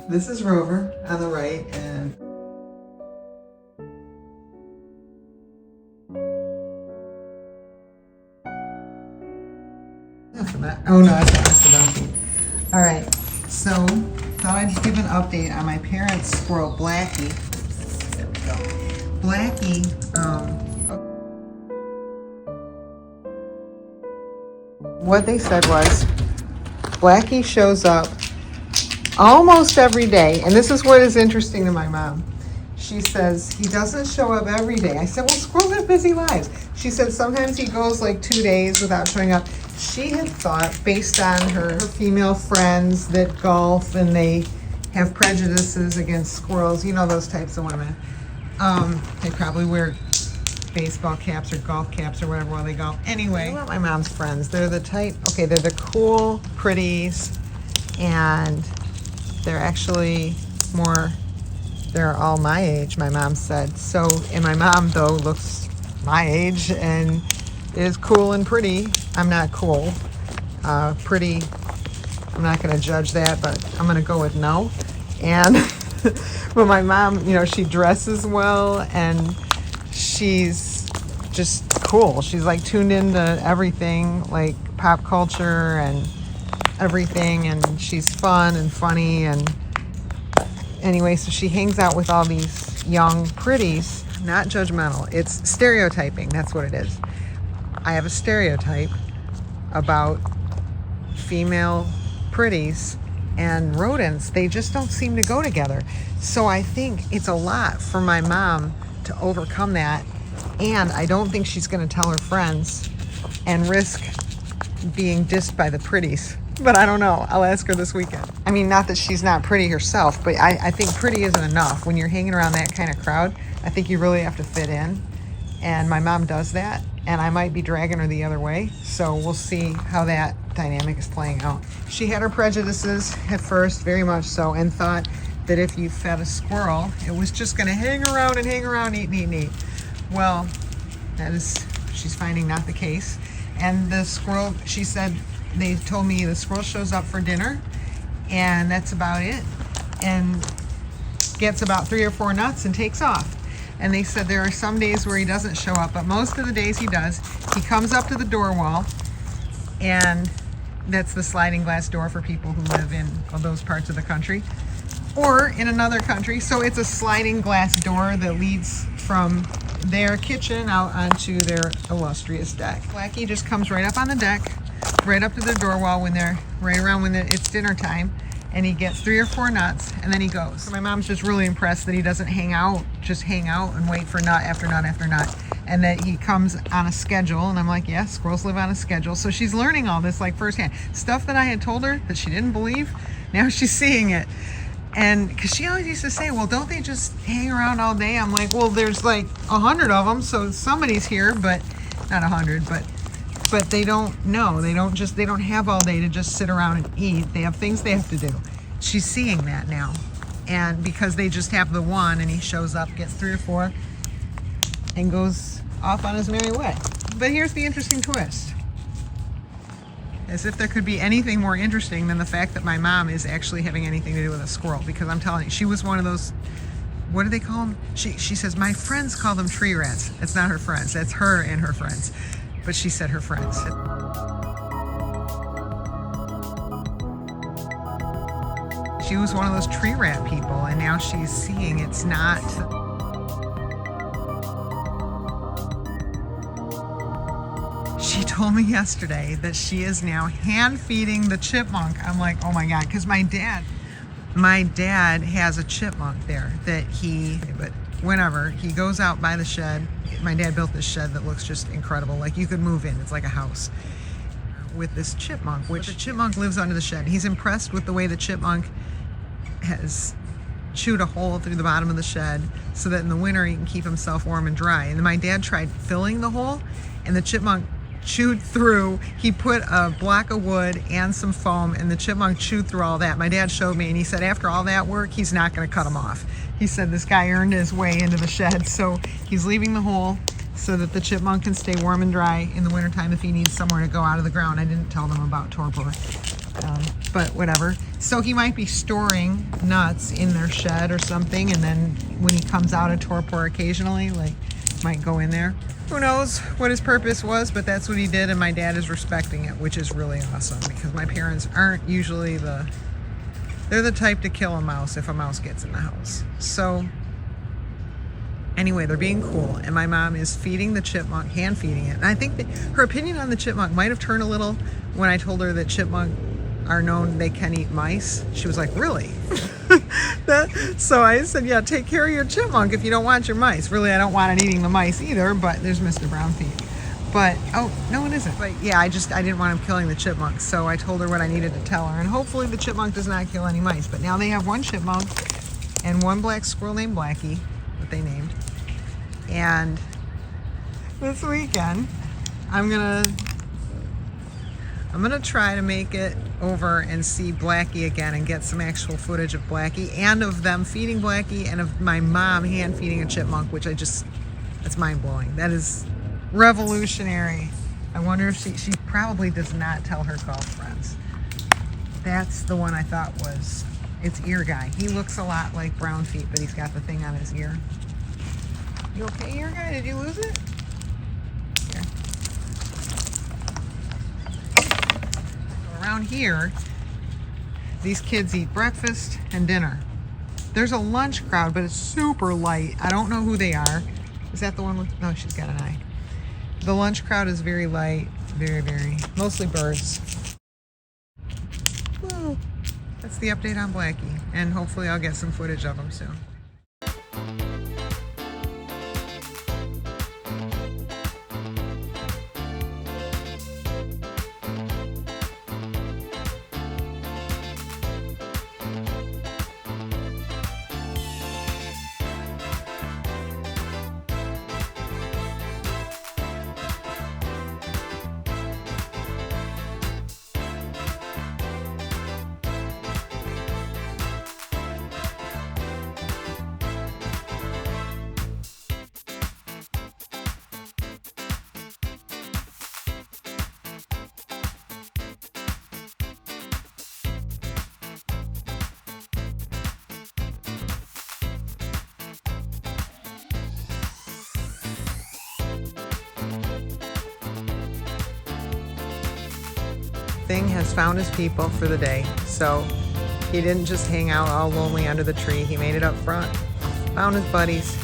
This is Rover on the right, and oh no, that's the donkey. All right, so thought I'd give an update on my parents' squirrel, Blackie. There we go. Blackie, what they said was, Blackie shows up almost every day, and this is what is interesting to my mom. She says he doesn't show up every day. I said, well, squirrels have busy lives. She said sometimes he goes like 2 days without showing up. She had thought, based on her female friends that golf and they have prejudices against squirrels, you know, those types of women. They probably wear baseball caps or golf caps or whatever while they golf. Anyway, my mom's friends, they're the type, okay, they're the cool pretties, and they're actually more, they're all my age, my mom said. So, and my mom, though, looks my age and is cool and pretty. I'm not cool. Pretty, I'm not going to judge that, but I'm going to go with no. And, but my mom, you know, she dresses well and she's just cool. She's like tuned into everything, like pop culture and everything, and she's fun and funny. And anyway, so she hangs out with all these young pretties. Not judgmental, it's stereotyping. That's what it is. I have a stereotype about female pretties and rodents. They just don't seem to go together. So I think it's a lot for my mom to overcome that, and I don't think she's going to tell her friends and risk being dissed by the pretties. But I don't know. I'll ask her this weekend. I mean, not that she's not pretty herself, but I think pretty isn't enough. When you're hanging around that kind of crowd, I think you really have to fit in. And my mom does that, and I might be dragging her the other way. So we'll see how that dynamic is playing out. She had her prejudices at first, very much so, and thought that if you fed a squirrel, it was just going to hang around, eat. Well, that is, she's finding not the case. And the squirrel, she said, they told me the squirrel shows up for dinner, and that's about it, and gets about 3 or 4 nuts and takes off. And they said there are some days where he doesn't show up, but most of the days he does. He comes up to the door wall, and that's the sliding glass door for people who live in those parts of the country or in another country. So it's a sliding glass door that leads from their kitchen out onto their illustrious deck. Blackie just comes right up on the deck, right up to the door wall when they're right around when it's dinner time, and he gets 3 or 4 nuts, and then he goes. So my mom's just really impressed that he doesn't hang out and wait for nut after nut after nut, and that he comes on a schedule. And I'm like, yeah, squirrels live on a schedule. So she's learning all this like firsthand. Stuff that I had told her that she didn't believe, now she's seeing it. And because she always used to say, well, don't they just hang around all day? I'm like, well, there's like 100 of them, so somebody's here, but not 100, but they don't know. They don't have all day to just sit around and eat. They have things they have to do. She's seeing that now. And because they just have the one, and he shows up, gets 3 or 4, and goes off on his merry way. But here's the interesting twist. As if there could be anything more interesting than the fact that my mom is actually having anything to do with a squirrel. Because I'm telling you, she was one of those, what do they call them? She says, my friends call them tree rats. It's not her friends. That's her and her friends. But she said her friends. She was one of those tree rat people, and now she's seeing it's not. She told me yesterday that she is now hand feeding the chipmunk. I'm like, oh my God, because my dad has a chipmunk there that but whenever he goes out by the shed, my dad built this shed that looks just incredible. Like you could move in, it's like a house with this chipmunk, which the chipmunk lives under the shed. He's impressed with the way the chipmunk has chewed a hole through the bottom of the shed so that in the winter he can keep himself warm and dry. And then my dad tried filling the hole, and the chipmunk chewed through. He put a block of wood and some foam, and the chipmunk chewed through all that. My dad showed me, and he said after all that work, he's not going to cut him off. He said this guy earned his way into the shed, so he's leaving the hole so that the chipmunk can stay warm and dry in the wintertime if he needs somewhere to go out of the ground. I didn't tell them about torpor. But whatever. So he might be storing nuts in their shed or something, and then when he comes out of torpor occasionally, like, might go in there. Who knows what his purpose was, but that's what he did, and my dad is respecting it, which is really awesome, because my parents aren't usually they're the type to kill a mouse if a mouse gets in the house. So anyway, they're being cool, and my mom is feeding the chipmunk, hand feeding it. And I think that her opinion on the chipmunk might have turned a little when I told her that chipmunk are known, they can eat mice. She was like, really? So I said, yeah, take care of your chipmunk if you don't want your mice. Really, I don't want it eating the mice either, but there's Mr. Brown feet. But, oh, no, it isn't. But yeah, I didn't want him killing the chipmunk, so I told her what I needed to tell her. And hopefully the chipmunk does not kill any mice. But now they have one chipmunk and one black squirrel named Blackie, that they named. And this weekend, I'm gonna try to make it over and see Blackie again and get some actual footage of Blackie and of them feeding Blackie and of my mom hand feeding a chipmunk, which that's mind-blowing. That is revolutionary. I wonder if she probably does not tell her golf friends. That's the one I thought was, it's Ear Guy. He looks a lot like Brown Feet, but he's got the thing on his ear. You okay, Ear Guy? Did you lose it? Here. Around here, these kids eat breakfast and dinner. There's a lunch crowd, but it's super light. I don't know who they are. Is that the one with, no, she's got an eye. The lunch crowd is very light, very, mostly birds. Well, that's the update on Blackie, and hopefully I'll get some footage of him soon. Thing has found his people for the day, so he didn't just hang out all lonely under the tree. He made it up front, found his buddies,